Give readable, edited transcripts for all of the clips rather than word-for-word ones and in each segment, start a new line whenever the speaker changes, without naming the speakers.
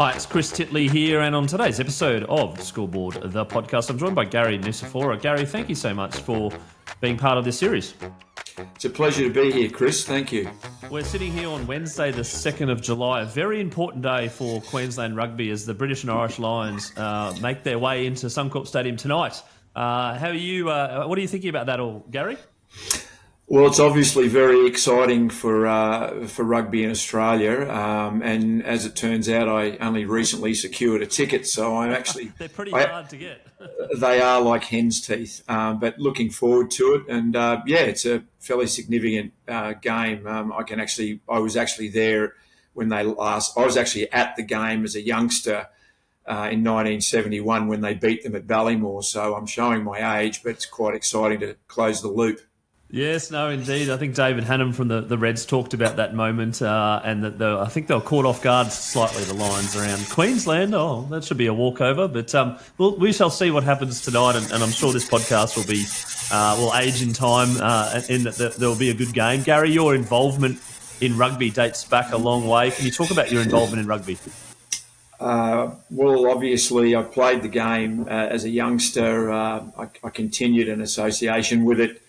Hi, it's Chris Titley here, and on today's episode of Scoreboard, the podcast, I'm joined by Garry Nucifora. Gary, thank you so much for being part of this series.
It's a pleasure to be here, Chris. Thank you.
We're sitting here on Wednesday, the 2nd of July, a very important day for Queensland rugby as the British and Irish Lions make their way into Suncorp Stadium tonight. How are you? What are you thinking about that all, Gary?
Well, it's obviously very exciting for rugby in Australia, and as it turns out, I only recently secured a ticket, so I'm actually...
They're pretty hard to get.
They are like hen's teeth, but looking forward to it, and it's a fairly significant game. I was actually there when I was actually at the game as a youngster in 1971 when they beat them at Ballymore, so I'm showing my age, but it's quite exciting to close the loop.
Yes, no, indeed. I think David Hannam from the Reds talked about that moment, and that I think they were caught off guard slightly, the Lions, around Queensland. Oh, that should be a walkover, but we shall see what happens tonight, and I'm sure this podcast will age in time, in that there will be a good game. Gary, your involvement in rugby dates back a long way. Can you talk about your involvement in rugby?
Well, obviously, I played the game as a youngster. I continued an association with it.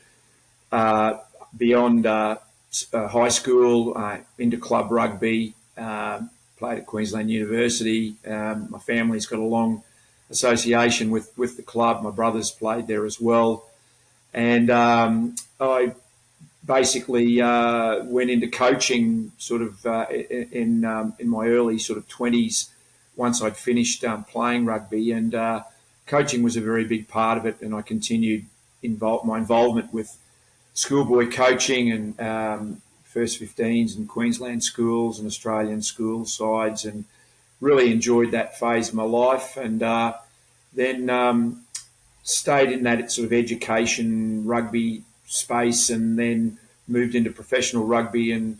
Beyond high school, into club rugby, played at Queensland University. My family's got a long association with the club. My brothers played there as well. And I basically went into coaching sort of in my early sort of 20s once I'd finished playing rugby. And coaching was a very big part of it, and I continued my involvement with schoolboy coaching and first 15s in Queensland schools and Australian school sides, and really enjoyed that phase of my life. And then stayed in that sort of education rugby space, and then moved into professional rugby. And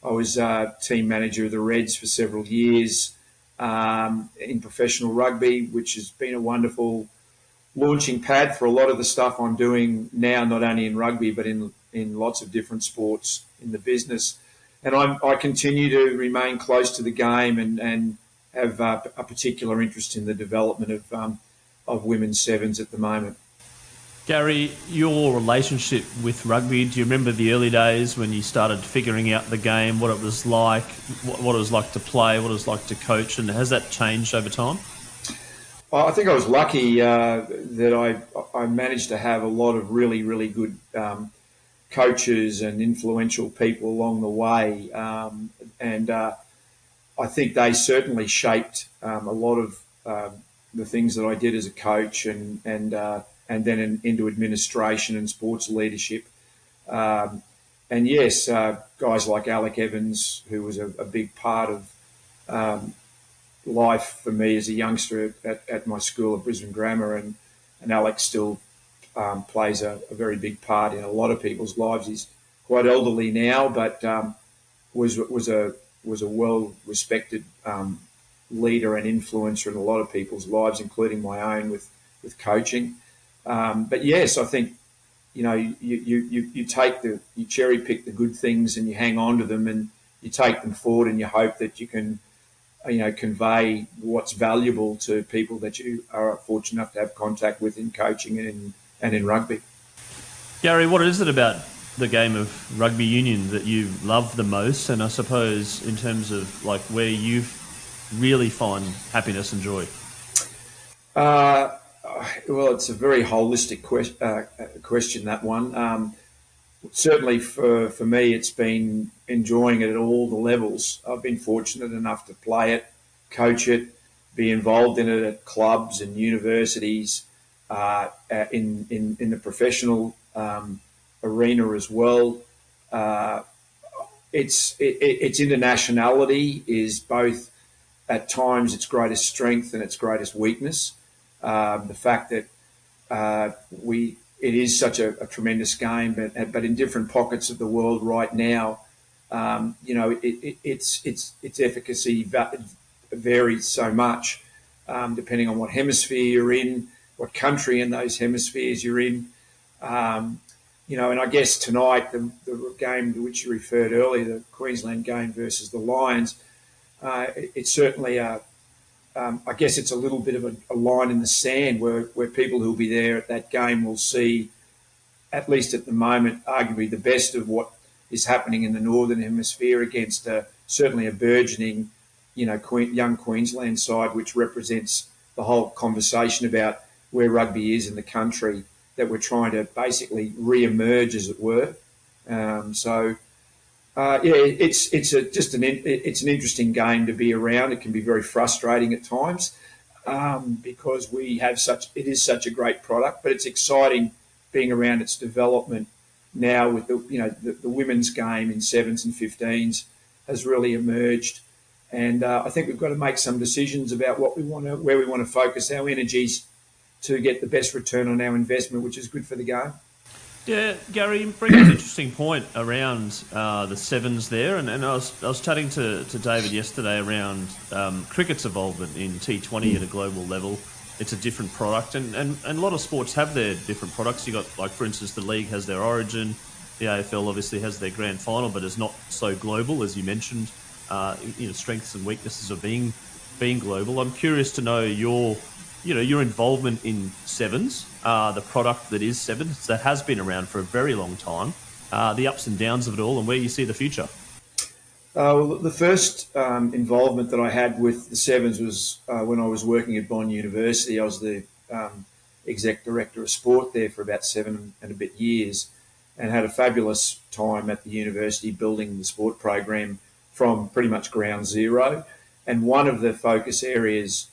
I was team manager of the Reds for several years in professional rugby, which has been a wonderful launching pad for a lot of the stuff I'm doing now, not only in rugby, but in lots of different sports in the business. And I continue to remain close to the game and have a particular interest in the development of women's sevens at the moment.
Gary, your relationship with rugby, do you remember the early days when you started figuring out the game, what it was like, what it was like to play, what it was like to coach, and has that changed over time?
I think I was lucky that I managed to have a lot of really, really good coaches and influential people along the way. And I think they certainly shaped a lot of the things that I did as a coach and then into administration and sports leadership. And yes, guys like Alec Evans, who was a big part of life for me as a youngster at my school at Brisbane Grammar, and Alex still plays a very big part in a lot of people's lives. He's quite elderly now, but was a well respected leader and influencer in a lot of people's lives, including my own with coaching. But yes, I think you cherry pick the good things and you hang on to them and you take them forward, and you hope that you can convey what's valuable to people that you are fortunate enough to have contact with in coaching and in rugby.
Gary, what is it about the game of rugby union that you love the most, and I suppose in terms of like where you really find happiness and joy?
Well, it's a very holistic question, that one. Certainly for me, it's been enjoying it at all the levels. I've been fortunate enough to play it, coach it, be involved in it at clubs and universities, in the professional arena as well. Its internationality is both at times its greatest strength and its greatest weakness. The fact that it is such a tremendous game, but in different pockets of the world right now, its efficacy varies so much, depending on what hemisphere you're in, what country in those hemispheres you're in. And I guess tonight, the game to which you referred earlier, the Queensland game versus the Lions, it's certainly a I guess it's a little bit of a line in the sand where people who'll be there at that game will see, at least at the moment, arguably the best of what is happening in the Northern Hemisphere against certainly a burgeoning, young Queensland side, which represents the whole conversation about where rugby is in the country, that we're trying to basically re-emerge, as it were. It's an interesting game to be around. It can be very frustrating at times because it is such a great product, but it's exciting being around its development now with the women's game in 7s and 15s has really emerged. And I think we've got to make some decisions about where we want to focus our energies to get the best return on our investment, which is good for the game.
Yeah, Gary, you bring up an interesting point around the sevens there, and I was chatting to David yesterday around cricket's involvement in T20 at a global level. It's a different product, and a lot of sports have their different products. You got, like, for instance, the league has their Origin, the AFL obviously has their grand final, but is not so global as you mentioned. Strengths and weaknesses of being global. I'm curious to know your involvement in sevens, the product that is sevens, that has been around for a very long time, the ups and downs of it all, and where you see the future.
Well, the first involvement that I had with the sevens was when I was working at Bond University. I was the exec director of sport there for about 7 and a bit years, and had a fabulous time at the university building the sport program from pretty much ground zero. And one of the focus areas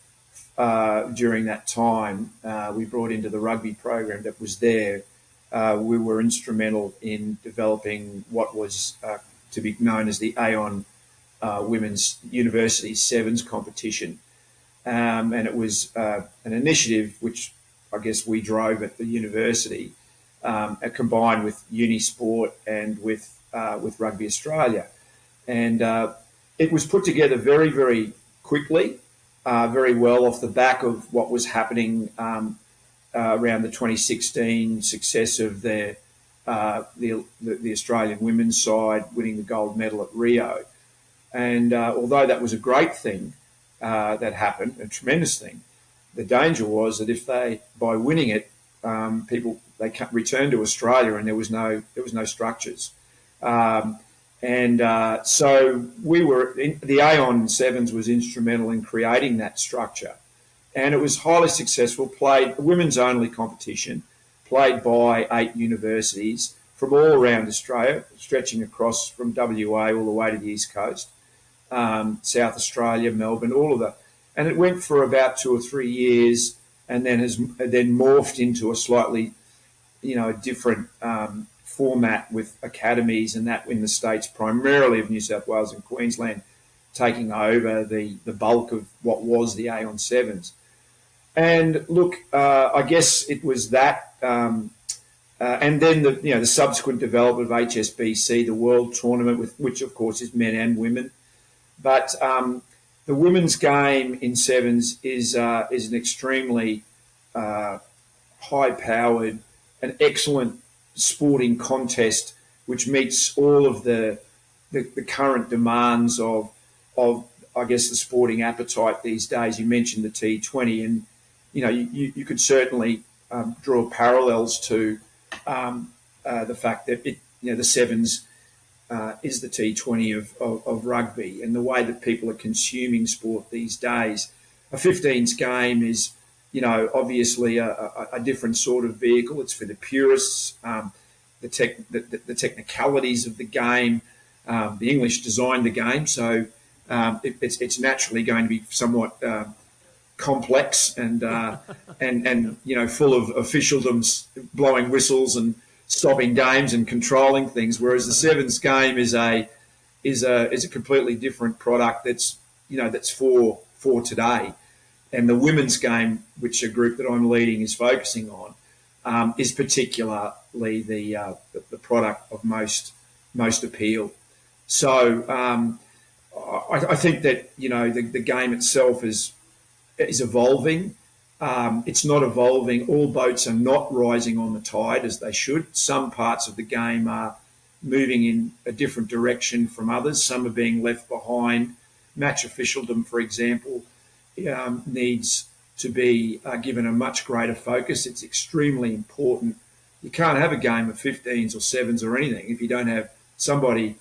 during that time, we brought into the rugby program that was there. We were instrumental in developing what was to be known as the Aon Women's University Sevens competition. And it was an initiative which I guess we drove at the university, combined with Unisport and with Rugby Australia. And it was put together very, very quickly, very well off the back of what was happening around the 2016 success of the Australian women's side winning the gold medal at Rio. And although that was a great thing that happened, a tremendous thing, the danger was that by winning it, they returned to Australia and there was no structures. So the Aon Sevens was instrumental in creating that structure, and it was highly successful. Played a women's only competition, played by 8 universities from all around Australia, stretching across from WA all the way to the East Coast, South Australia, Melbourne, all of that. And it went for about 2 or 3 years, and then morphed into a slightly, different format with academies and that in the states, primarily of New South Wales and Queensland, taking over the bulk of what was the Aon Sevens. And look, I guess it was that, and then the subsequent development of HSBC, the World Tournament, which of course is men and women, but the women's game in sevens is an extremely high-powered and excellent sporting contest, which meets all of the current demands of I guess the sporting appetite these days. You mentioned the T20, and you could certainly draw parallels to the fact that the sevens is the T20 of rugby, and the way that people are consuming sport these days. A 15s game is obviously a different sort of vehicle. It's for the purists, the technicalities of the game. The English designed the game, so it's naturally going to be somewhat complex and full of officialdoms blowing whistles and stopping games and controlling things. Whereas the sevens game is a completely different product that's for today. And the women's game, which a group that I'm leading is focusing on, is particularly the product of most appeal. So I think that the game itself is evolving. It's not evolving. All boats are not rising on the tide as they should. Some parts of the game are moving in a different direction from others. Some are being left behind. Match officialdom, for example, needs to be given a much greater focus. It's extremely important. You can't have a game of 15s or 7s or anything if you don't have somebody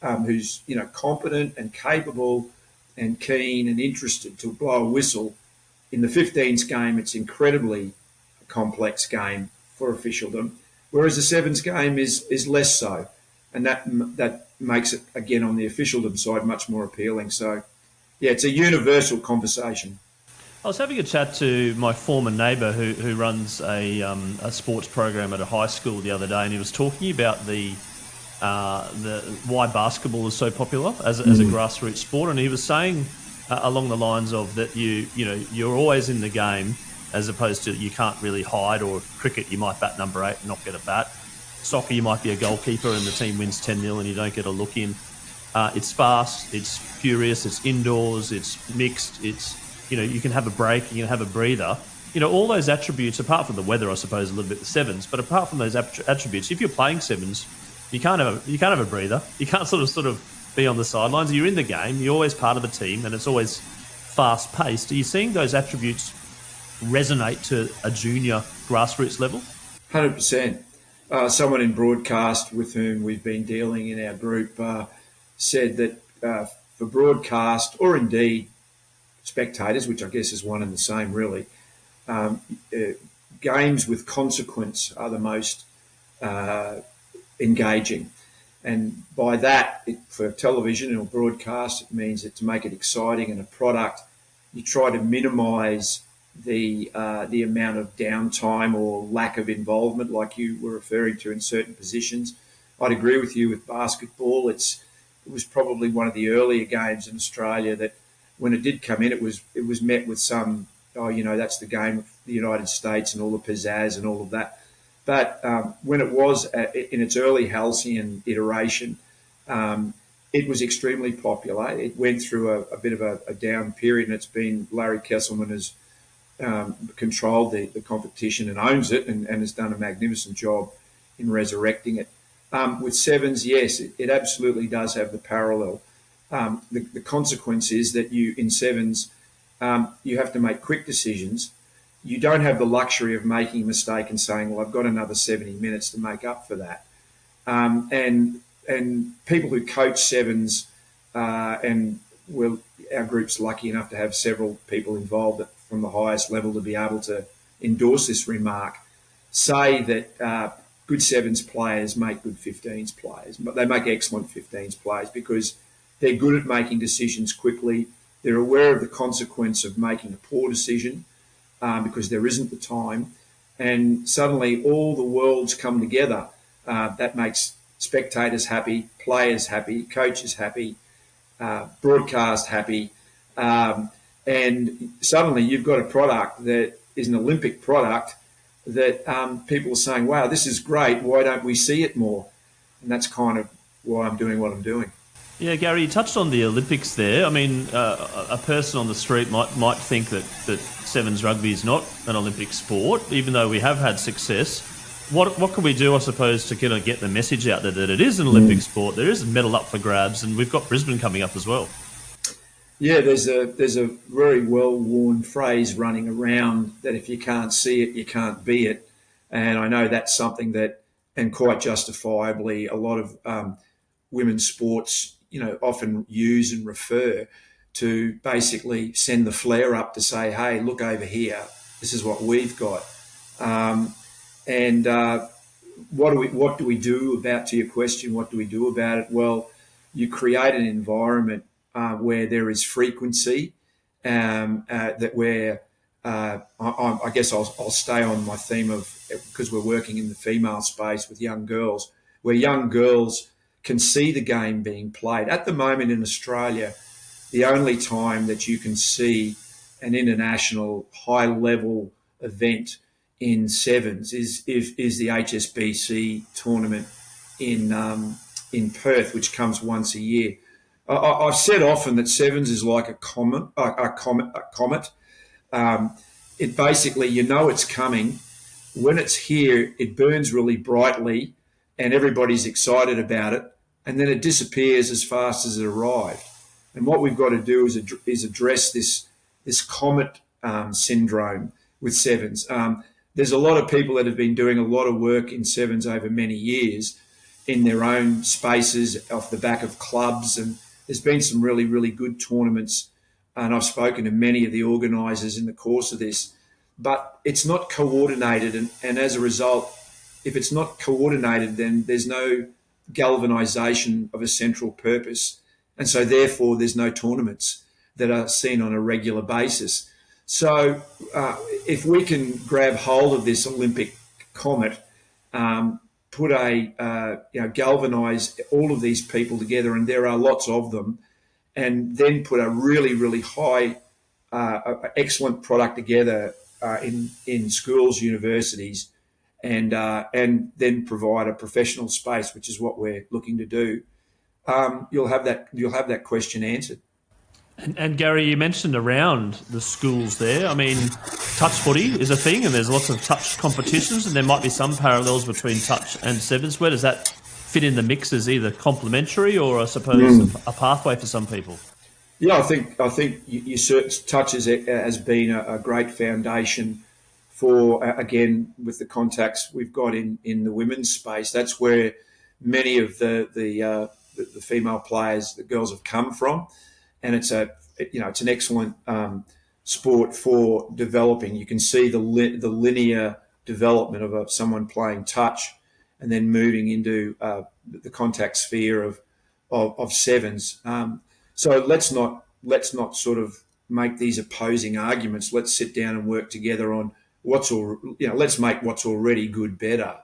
who's competent and capable and keen and interested to blow a whistle. In the 15s game, it's incredibly a complex game for officialdom, whereas the 7s game is less so, and that makes it, again, on the officialdom side, much more appealing. So, yeah, it's a universal conversation.
I was having a chat to my former neighbour who runs a sports program at a high school the other day, and he was talking about the why basketball is so popular as a grassroots sport, and he was saying along the lines of that you're always in the game, as opposed to you can't really hide, or cricket you might bat number 8 and not get a bat. Soccer you might be a goalkeeper and the team wins 10-0 and you don't get a look in. It's fast, it's furious, it's indoors, it's mixed, it's you can have a break, you can have a breather. All those attributes, apart from the weather, I suppose, a little bit the 7s, but apart from those attributes, if you're playing 7s, you can't have a breather. You can't sort of be on the sidelines. You're in the game. You're always part of a team, and it's always fast paced. Are you seeing those attributes resonate to a junior grassroots level?
100%. Someone in broadcast with whom we've been dealing in our group said that for broadcast, or indeed spectators, which I guess is one and the same really, games with consequence are the most engaging. And by that, for television or broadcast, it means that to make it exciting and a product, you try to minimise the amount of downtime or lack of involvement, like you were referring to in certain positions. I'd agree with you with basketball. It was probably one of the earlier games in Australia that, when it did come in, it was met with some, that's the game of the United States and all the pizzazz and all of that. But when it was in its early halcyon iteration, it was extremely popular. It went through a bit of a down period, and it's been Larry Kesselman has controlled the competition and owns it, and has done a magnificent job in resurrecting it. With 7s, yes, it absolutely does have the parallel. The consequence is that in 7s, you have to make quick decisions. You don't have the luxury of making a mistake and saying, well, I've got another 70 minutes to make up for that. And people who coach 7s, and our group's lucky enough to have several people involved from the highest level to be able to endorse this remark, say that good 7s players make good 15s players. But they make excellent 15s players because they're good at making decisions quickly. They're aware of the consequence of making a poor decision, because there isn't the time. And suddenly all the worlds come together. That makes spectators happy, players happy, coaches happy, broadcast happy. And suddenly you've got a product that is an Olympic product that people are saying, wow, this is great. Why don't we see it more? And that's kind of why I'm doing what I'm doing.
Yeah, Garry, you touched on the Olympics there. I mean, a person on the street might think that 7s rugby is not an Olympic sport, even though we have had success. What can we do, I suppose, to get the message out there that it is an Olympic sport? There is a medal up for grabs, and we've got Brisbane coming up as well.
Yeah, there's a very well-worn phrase running around that if you can't see it, you can't be it. And I know that's something that, and quite justifiably, a lot of women's sports often use and refer to, basically send the flare up to say, hey, look over here, this is what we've got. What do we do about, to your question, what do we do about it? Well, you create an environment where there is frequency, I guess I'll stay on my theme of, because we're working in the female space with young girls, where young girls can see the game being played. At the moment in Australia, the only time that you can see an international high-level event in 7s is the HSBC tournament in Perth, which comes once a year. I've said often that 7s is like a comet. It basically, it's coming. When it's here, it burns really brightly and everybody's excited about it, and then it disappears as fast as it arrived. And what we've got to do is address this this comet syndrome with sevens. There's a lot of people that have been doing a lot of work in sevens over many years in their own spaces off the back of clubs, and there's been some really, really good tournaments, and I've spoken to many of the organisers in the course of this, but it's not coordinated, and as a result, if it's not coordinated, then there's no galvanisation of a central purpose, and so therefore there's no tournaments that are seen on a regular basis. So if we can grab hold of this Olympic comet, galvanise all of these people together, and there are lots of them, and then put a really, really high, excellent product together in schools, universities, and then provide a professional space, which is what we're looking to do. You'll have that question answered.
And Garry, you mentioned around the schools there. I mean, touch footy is a thing, and there's lots of touch competitions, and there might be some parallels between touch and sevens. Where does that fit in the mix as either complementary or, I suppose, a pathway for some people?
Yeah, I think touch has been a great foundation for, again, with the contacts we've got in the women's space. That's where many of the female players, the girls, have come from. And it's an excellent sport for developing. You can see the linear development of someone playing touch, and then moving into the contact sphere of sevens. So let's not sort of make these opposing arguments. Let's sit down and work together on let's make what's already good better,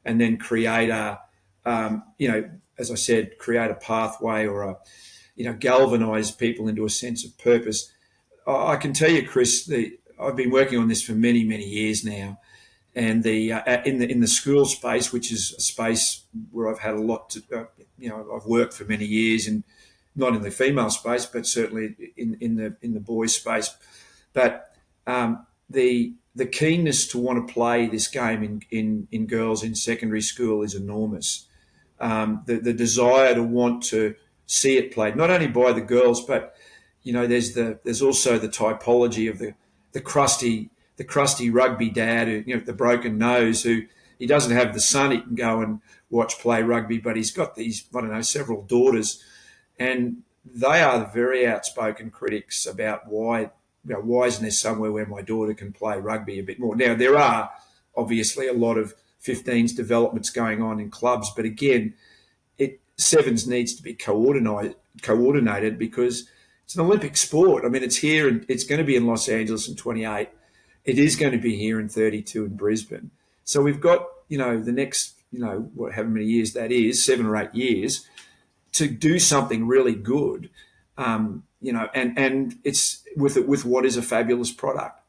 and then create as I said, create a pathway or galvanise people into a sense of purpose. I can tell you, Chris, I've been working on this for many, many years now, and in the school space, which is a space where I've had a lot to, I've worked for many years, and not in the female space, but certainly in the boys space. But the keenness to want to play this game in girls in secondary school is enormous. The desire to want to see it played, not only by the girls, but there's also the typology of the crusty rugby dad who, the broken nose, who he doesn't have the son he can go and watch play rugby, but he's got these, several daughters, and they are the very outspoken critics about why isn't there somewhere where my daughter can play rugby a bit more. Now, there are obviously a lot of 15s developments going on in clubs, but again, sevens needs to be coordinated because it's an Olympic sport. I mean, it's here, and it's going to be in Los Angeles in 28. It is going to be here in 32 in Brisbane. So we've got, the next, however many years that is, 7 or 8 years, to do something really good, and it's with what is a fabulous product.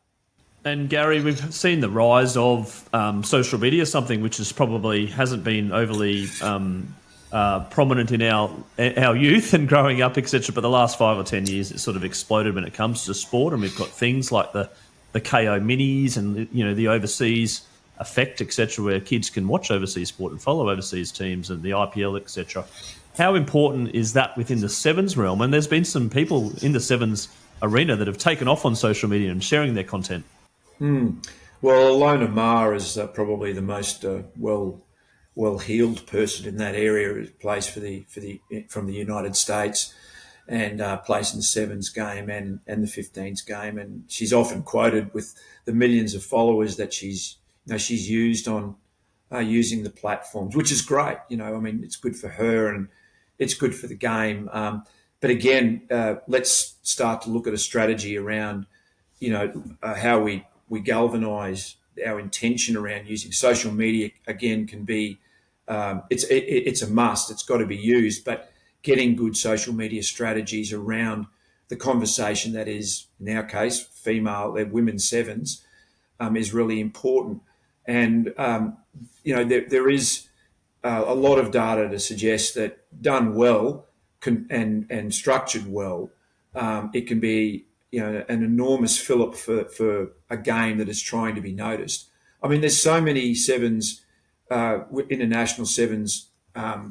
And Garry, we've seen the rise of social media, something which probably hasn't been overly prominent in our youth and growing up, etc. But the last 5 or 10 years, it's sort of exploded when it comes to sport, and we've got things like the KO minis and the overseas effect, etc., where kids can watch overseas sport and follow overseas teams and the IPL, etc. How important is that within the sevens realm? And there's been some people in the sevens arena that have taken off on social media and sharing their content.
Well, Alona Ma is probably the most well-heeled person in that area. Who plays from the United States, and plays in the sevens game and the 15s game, and she's often quoted with the millions of followers that she's used on using the platforms, which is great. It's good for her and it's good for the game. But again, let's start to look at a strategy around, how we galvanise our intention around using social media. Again, can be it's a must. It's got to be used, but getting good social media strategies around the conversation that is, in our case, women's sevens, is really important. And there is a lot of data to suggest that done well and structured well, it can be an enormous fillip for a game that is trying to be noticed. I mean, there's so many sevens, international sevens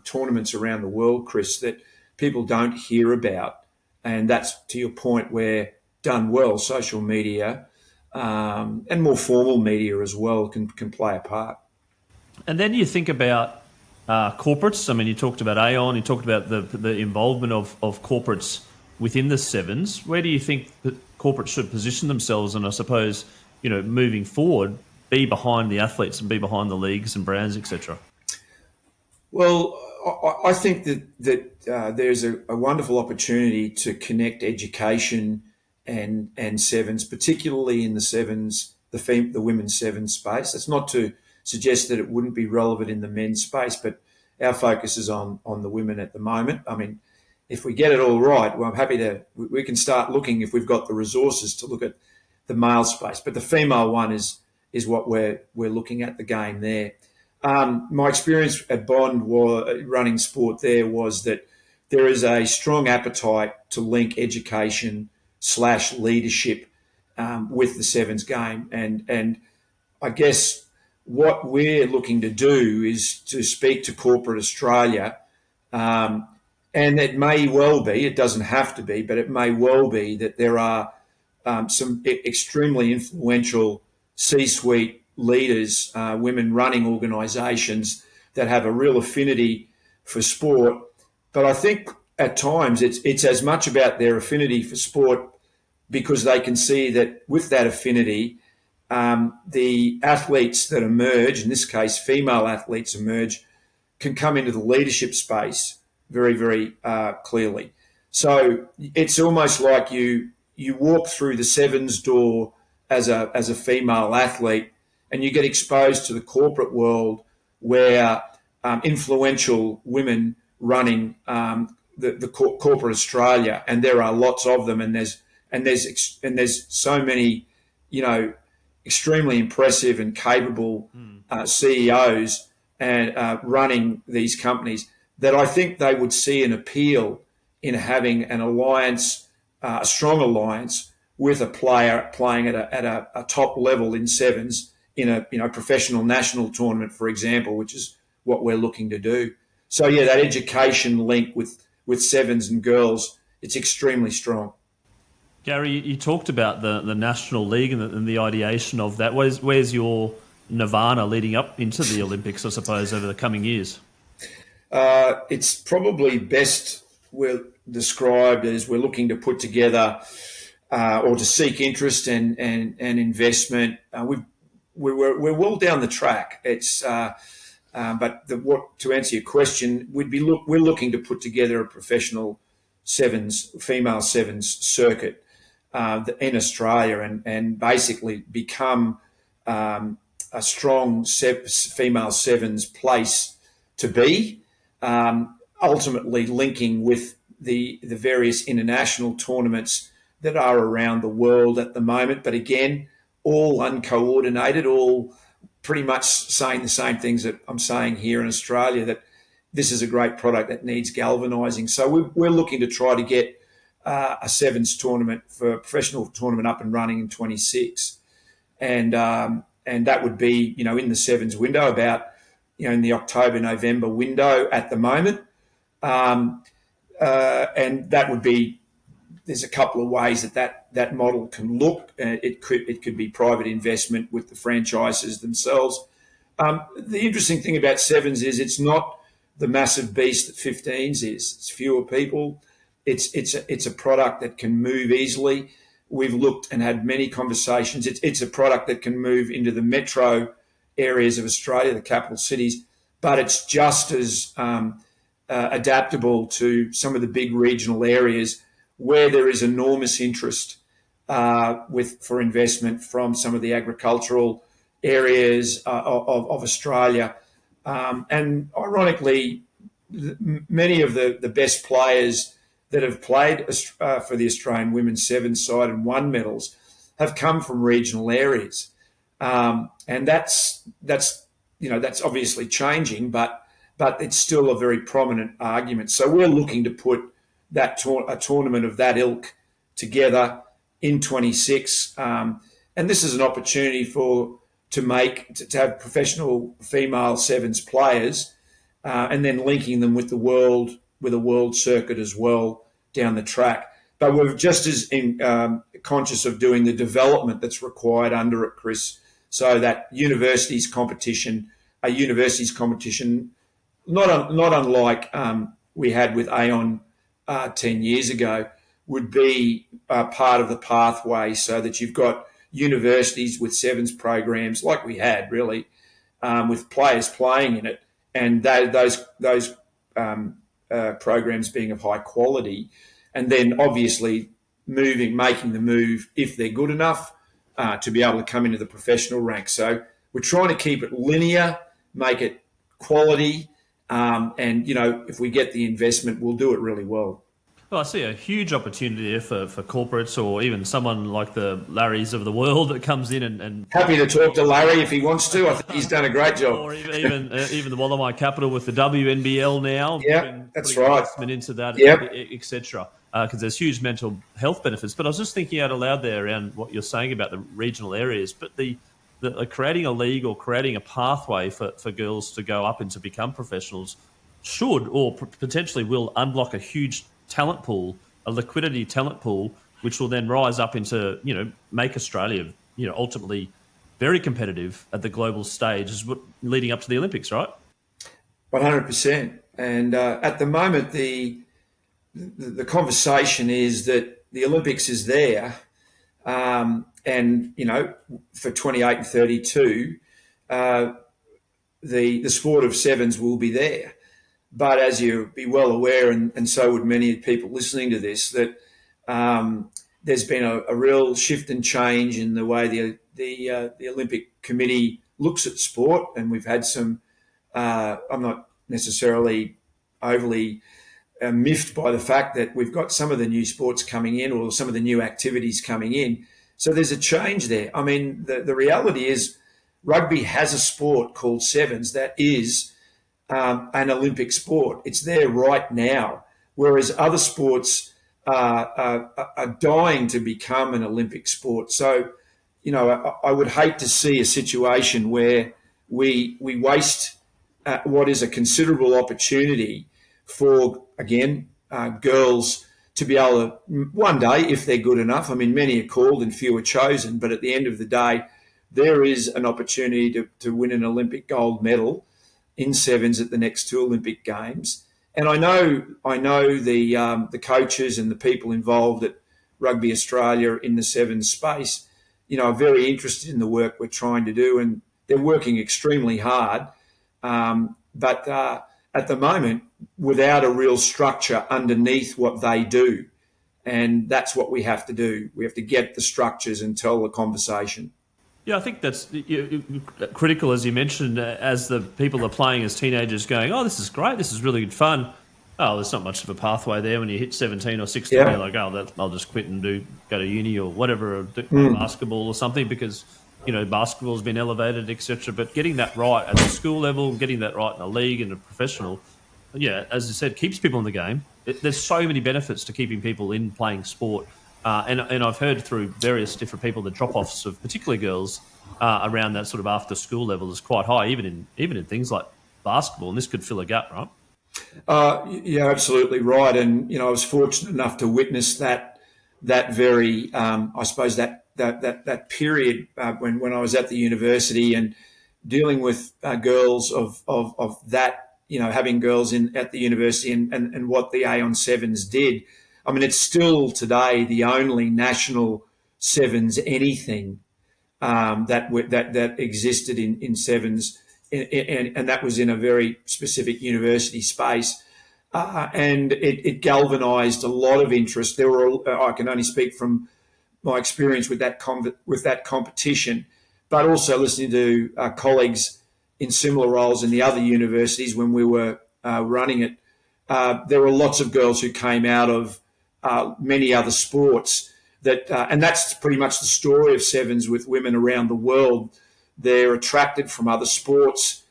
tournaments around the world, Chris, that people don't hear about, and that's to your point where done well, social media and more formal media as well can play a part.
And then you think about corporates. I mean, you talked about Aon, you talked about the involvement of corporates within the Sevens. Where do you think that corporates should position themselves? And I suppose, moving forward, be behind the athletes and be behind the leagues and brands, etc.
Well, I think that there's a wonderful opportunity to connect education and sevens, particularly in the sevens, the women's sevens space. It's not to suggest that it wouldn't be relevant in the men's space, but our focus is on the women at the moment. I mean, if we get it all right, well, I'm happy we can start looking, if we've got the resources, to look at the male space. But the female one is what we're looking at, the game there. My experience at Bond running sport there was that there is a strong appetite to link education / leadership with the sevens game. And I guess what we're looking to do is to speak to corporate Australia. And it may well be, it doesn't have to be, but it may well be that there are some extremely influential C-suite leaders, women running organisations that have a real affinity for sport. But I think at times it's as much about their affinity for sport, because they can see that with that affinity, the athletes that emerge, in this case female athletes emerge, can come into the leadership space very, very clearly. So it's almost like you walk through the sevens door as a female athlete, and you get exposed to the corporate world where influential women running the corporate Australia, and there are lots of them, and there's so many, extremely impressive and capable CEOs and running these companies, that I think they would see an appeal in having an alliance, a strong alliance with a player playing at a top level in sevens in a professional national tournament, for example, which is what we're looking to do. So yeah, that education link with sevens and girls, it's extremely strong.
Garry, you talked about the National League and the ideation of that. Where's your nirvana leading up into the Olympics, I suppose, over the coming years?
It's probably best described as we're looking to put together or to seek interest and investment. We're well down the track. It's but to answer your question, we're looking to put together a professional female sevens circuit in Australia, and basically become a strong female sevens place to be. Ultimately linking with the various international tournaments that are around the world at the moment, but again, all uncoordinated, all pretty much saying the same things that I'm saying here in Australia, that this is a great product that needs galvanising. So we're looking to try to get a sevens tournament, for a professional tournament, up and running in 26, and that would be in the sevens window, about in the October-November window at the moment, and that would be. There's a couple of ways that model can look. It could be private investment with the franchises themselves. The interesting thing about sevens is it's not the massive beast that 15s is. It's fewer people. It's a product that can move easily. We've looked and had many conversations. It's a product that can move into the metro areas of Australia, the capital cities, but it's just as adaptable to some of the big regional areas where there is enormous interest for investment from some of the agricultural areas of Australia. And ironically, many of the best players that have played for the Australian women's sevens side and won medals have come from regional areas. And that's obviously changing, but it's still a very prominent argument. So we're looking to put a tournament of that ilk together in 26, and this is an opportunity to have professional female sevens players, and then linking them with a world circuit as well down the track. But we're just as conscious of doing the development that's required under it, Chris, so that universities competition, not unlike we had with Aon 10 years ago, would be part of the pathway, so that you've got universities with sevens programs like we had, really, with players playing in it, and those programs being of high quality, and then obviously making the move if they're good enough to be able to come into the professional ranks. So we're trying to keep it linear, make it quality, and if we get the investment, we'll do it really well.
Well, I see a huge opportunity there for corporates, or even someone like the Larrys of the world that comes in and
happy to talk to Larry if he wants to. I think he's done a great job.
Or even the Wallamai Capital with the WNBL now.
Yeah, that's right.
Investment into that, etc. Because there's huge mental health benefits. But I was just thinking out aloud there around what you're saying about the regional areas. But the creating a league or creating a pathway for girls to go up and to become professionals should or potentially will unlock a huge talent pool, a liquidity talent pool, which will then rise up into, make Australia, ultimately very competitive at the global stage leading up to the Olympics, right?
100%. And at the moment, the conversation is that the Olympics is there, and, for 28 and 32, the sport of sevens will be there. But as you'll be well aware, and so would many people listening to this, that there's been a real shift and change in the way the Olympic Committee looks at sport, and we've had some. I'm not necessarily overly miffed by the fact that we've got some of the new sports coming in, or some of the new activities coming in. So there's a change there. I mean, the reality is, rugby has a sport called sevens that is an Olympic sport. It's there right now, whereas other sports are dying to become an Olympic sport. So, I would hate to see a situation where we waste what is a considerable opportunity for, again, girls to be able to, one day, if they're good enough, I mean, many are called and few are chosen, but at the end of the day, there is an opportunity to win an Olympic gold medal in sevens at the next two Olympic Games. And I know the coaches and the people involved at Rugby Australia in the sevens space, are very interested in the work we're trying to do, and they're working extremely hard. But at the moment, without a real structure underneath what they do. And that's what we have to do. We have to get the structures and tell the conversation.
Yeah, I think that's critical, as you mentioned, as the people are playing as teenagers going, oh, this is great, this is really good fun. Oh, there's not much of a pathway there. When you hit 17 or 16, you're like, I'll just quit and go to uni or whatever, or do basketball or something, because, basketball's been elevated, etc. But getting that right at the school level, getting that right in a league and a professional, as you said, keeps people in the game. There's so many benefits to keeping people in playing sport. And I've heard through various different people the drop-offs of particularly girls around that sort of after-school level is quite high, even in things like basketball, and this could fill a gap, right?
Yeah, absolutely right. And I was fortunate enough to witness that very, I suppose that period when I was at the university and dealing with girls of that, having girls at the university and what the Aon Sevens did. I mean, it's still today the only national sevens anything that existed in sevens, and that was in a very specific university space, and it galvanised a lot of interest. I can only speak from my experience with that competition, but also listening to colleagues in similar roles in the other universities when we were running it. There were lots of girls who came out of many other sports and that's pretty much the story of sevens with women around the world. They're attracted from other sports,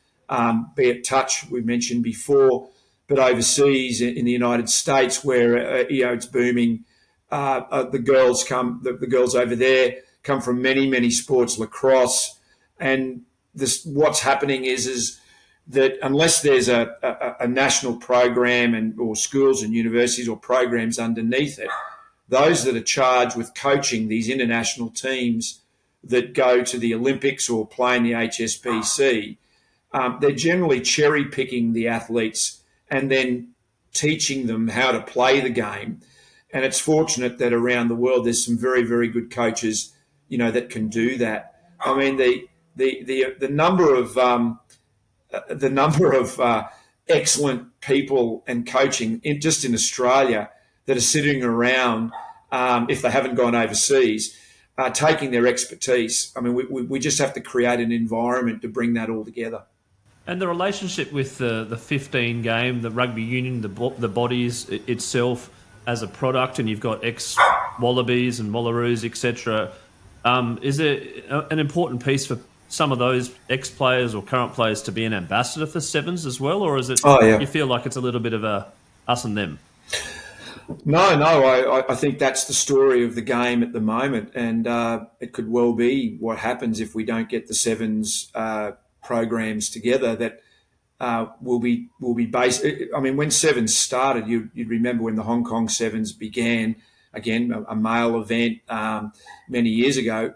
be it touch, we mentioned before, but overseas in the United States where it's booming. The girls over there come from many sports, lacrosse, and what's happening is that unless there's a national program or schools and universities or programs underneath it, those that are charged with coaching these international teams that go to the Olympics or play in the HSBC, they're generally cherry picking the athletes and then teaching them how to play the game. And it's fortunate that around the world there's some very, very good coaches, that can do that. I mean, the number of excellent people and coaching just in Australia that are sitting around, if they haven't gone overseas, taking their expertise. I mean, we just have to create an environment to bring that all together.
And the relationship with the 15 game, the rugby union, the bodies itself as a product, and you've got ex-Wallabies and Wallaroos, etc. Is it an important piece for some of those ex-players or current players to be an ambassador for Sevens as well, or is it you feel like it's a little bit of a us and them?
No, I think that's the story of the game at the moment, and it could well be what happens if we don't get the Sevens programs together. That will be based. I mean, when Sevens started, you'd remember when the Hong Kong Sevens began, again a male event many years ago.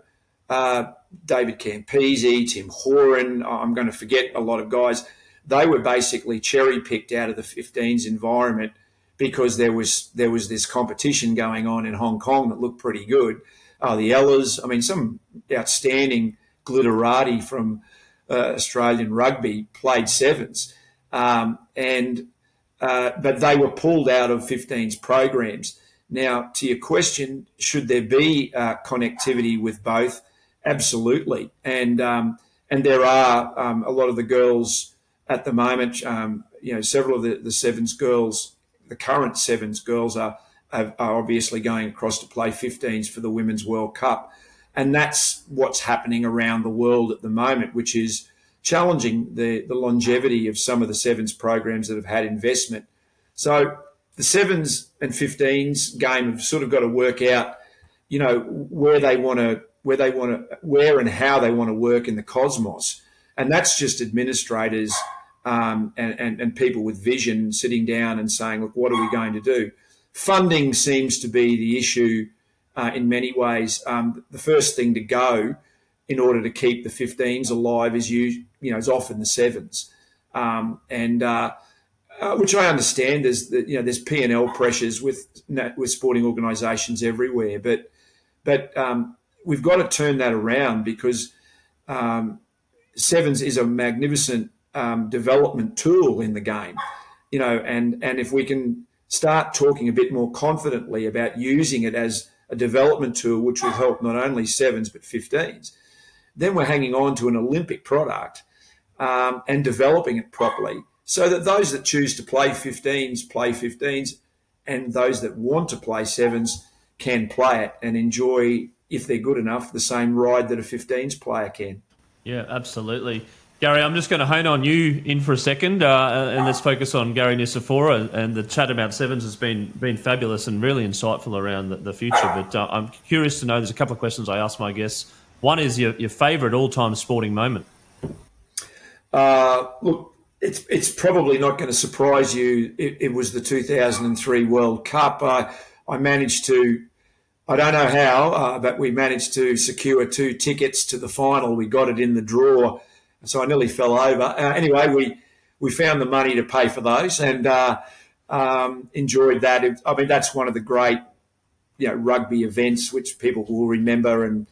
David Campese, Tim Horan, I'm going to forget a lot of guys. They were basically cherry picked out of the 15s environment because there was this competition going on in Hong Kong that looked pretty good. The Ellas, I mean, some outstanding glitterati from Australian rugby played Sevens, but they were pulled out of 15s programs. Now, to your question, should there be connectivity with both? Absolutely, and there are a lot of the girls at the moment. Several of the Sevens girls, the current Sevens girls, are obviously going across to play 15s for the Women's World Cup, and that's what's happening around the world at the moment, which is challenging the longevity of some of the Sevens programs that have had investment. So the Sevens and 15s game have sort of got to work out, where and how they want to work in the cosmos. And that's just administrators and people with vision sitting down and saying, look, what are we going to do? Funding seems to be the issue in many ways. The first thing to go in order to keep the 15s alive is often the Sevens. Which I understand. There's P&L pressures with sporting organisations everywhere, but we've got to turn that around because Sevens is a magnificent development tool in the game, and if we can start talking a bit more confidently about using it as a development tool, which will help not only Sevens but 15s, then we're hanging on to an Olympic product and developing it properly so that those that choose to play 15s, and those that want to play Sevens can play it and enjoy, if they're good enough, the same ride that a 15s player can.
Yeah, absolutely. Gary, I'm just going to hone on you in for a second and let's focus on Garry Nucifora, and the chat about Sevens has been fabulous and really insightful around the future. But I'm curious to know, there's a couple of questions I ask my guests. One is your favourite all-time sporting moment.
Look, it's probably not going to surprise you. It was the 2003 World Cup. I managed to, I don't know how, but we managed to secure 2 tickets to the final. We got it in the draw, so I nearly fell over. Anyway, we found the money to pay for those and enjoyed that. I mean, that's one of the great rugby events which people will remember, and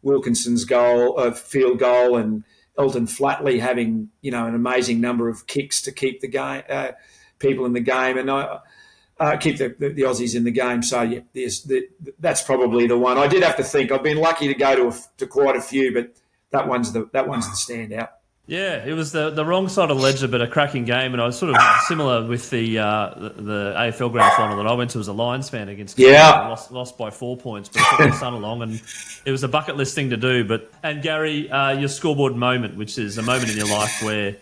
Wilkinson's field goal, and Elton Flatley having an amazing number of kicks to keep the game, people in the game, and keep the Aussies in the game. So yeah, that's probably the one. I did have to think. I've been lucky to go to quite a few, but that one's the standout. Yeah,
it was the wrong side of the ledger, but a cracking game. And I was sort of similar with the AFL Grand Final that I went to as a Lions fan against.
Yeah,
lost by 4 points, but I took my son along, and it was a bucket list thing to do. And Gary, your scoreboard moment, which is a moment in your life where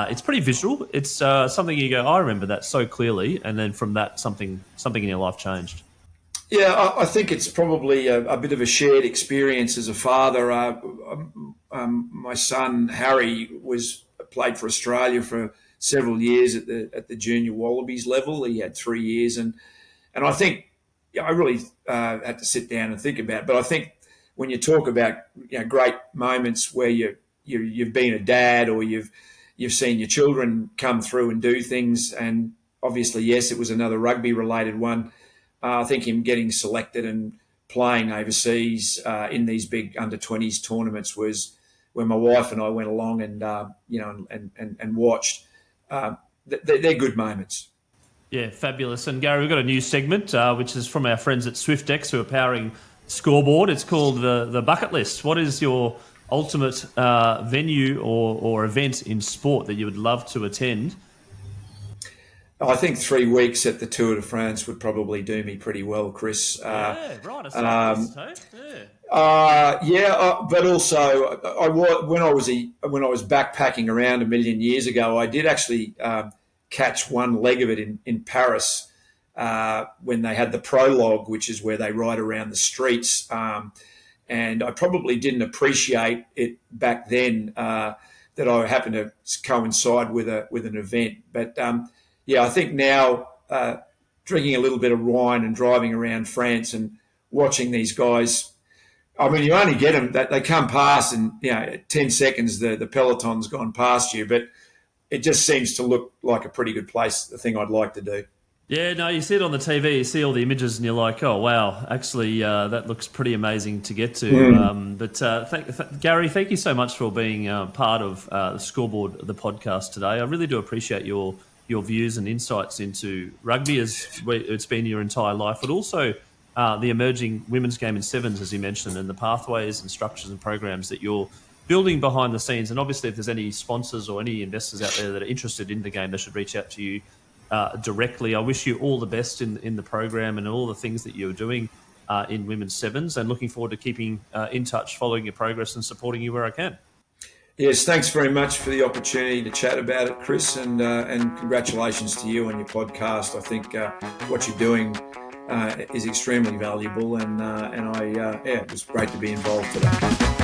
it's pretty visual. It's something you go, I remember that so clearly, and then from that something in your life changed.
Yeah, I think it's probably a bit of a shared experience as a father. My son Harry played for Australia for several years at the junior Wallabies level. He had 3 years, and I think I really had to sit down and think about it. But I think when you talk about great moments where you've been a dad, or you've seen your children come through and do things, and obviously, yes, it was another rugby related one. I think him getting selected and playing overseas in these big under-20s tournaments was when my wife and I went along and and watched. They're good moments.
Yeah, fabulous. And Gary, we've got a new segment, which is from our friends at Swyftx, who are powering Scoreboard. It's called the Bucket List. What is your ultimate venue or event in sport that you would love to attend?
I think 3 weeks at the Tour de France would probably do me pretty well, Chris.
Yeah, right. I list, hey?
But also when I was backpacking around a million years ago, I did actually catch one leg of it in Paris when they had the prologue, which is where they ride around the streets. And I probably didn't appreciate it back then that I happened to coincide with an event. But I think now drinking a little bit of wine and driving around France and watching these guys. I mean, you only get them that they come past, and 10 seconds the peloton's gone past you. But it just seems to look like a pretty good place. The thing I'd like to do.
Yeah, no, you see it on the TV, you see all the images, and you're like, oh, wow, actually, that looks pretty amazing to get to. Gary, thank you so much for being part of the Scoreboard, the podcast today. I really do appreciate your views and insights into rugby, as it's been your entire life, but also the emerging women's game in sevens, as you mentioned, and the pathways and structures and programs that you're building behind the scenes. And obviously, if there's any sponsors or any investors out there that are interested in the game, they should reach out to you directly. I wish you all the best in the program and all the things that you're doing in women's sevens, and looking forward to keeping in touch, following your progress and supporting you where I can.
Yes, thanks very much for the opportunity to chat about it, Chris, and congratulations to you on your podcast. I think what you're doing is extremely valuable, and it was great to be involved today.